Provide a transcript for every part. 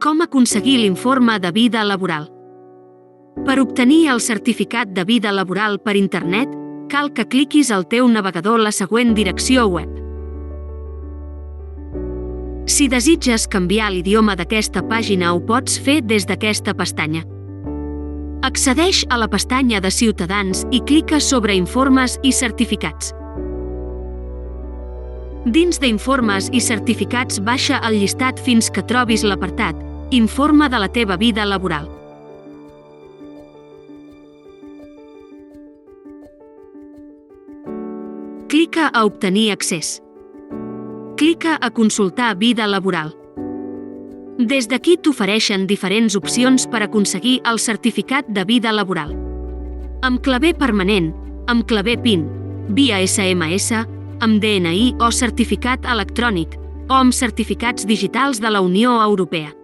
Com aconseguir l'informe de vida laboral? Per obtenir el certificat de vida laboral per internet, cal que cliquis al teu navegador la següent direcció web. Si desitges canviar l'idioma d'aquesta pàgina, ho pots fer des d'aquesta pestanya. Accedeix a la pestanya de Ciutadans i clica sobre Informes i certificats. Dins d'Informes i certificats baixa el llistat fins que trobis l'apartat Informe de la teva vida laboral. Clica a obtenir accés. Clica a consultar vida laboral. Des d'aquí t'ofereixen diferents opcions per aconseguir el certificat de vida laboral. Amb claver permanent, amb claver PIN, via SMS, amb DNI o certificat electrònic, o amb certificats digitals de la Unió Europea.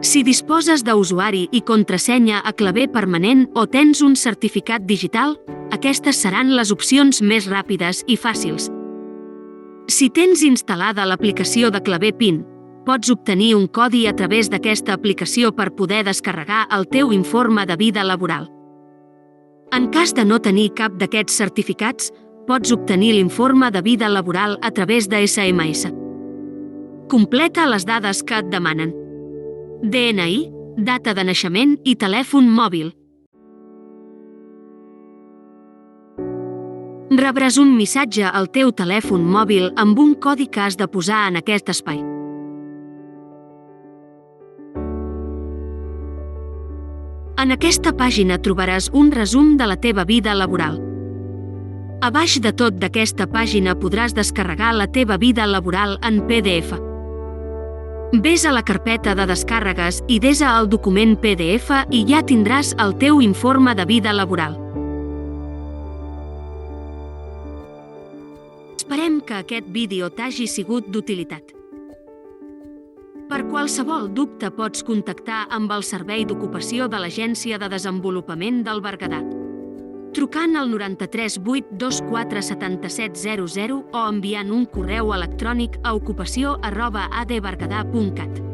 Si disposes d'usuari i contrasenya a claver permanent o tens un certificat digital, aquestes seran les opcions més ràpides i fàcils. Si tens instal·lada l'aplicació de claver PIN, pots obtenir un codi a través d'aquesta aplicació per poder descarregar el teu informe de vida laboral. En cas de no tenir cap d'aquests certificats, pots obtenir l'informe de vida laboral a través de SMS. Completa les dades que et demanen: DNI, data de naixement i telèfon mòbil. Rebràs un missatge al teu telèfon mòbil amb un codi que has de posar en aquest espai. En aquesta pàgina trobaràs un resum de la teva vida laboral. A baix de tot d'aquesta pàgina podràs descarregar la teva vida laboral en PDF. Ves a la carpeta de descàrregues i desa el document PDF i ja tindràs el teu informe de vida laboral. Esperem que aquest vídeo t'hagi sigut d'utilitat. Per qualsevol dubte pots contactar amb el Servei d'Ocupació de l'Agència de Desenvolupament del Berguedà, trucant al 93 824 7700 o enviant un correu electrònic a ocupació@adberguedà.cat.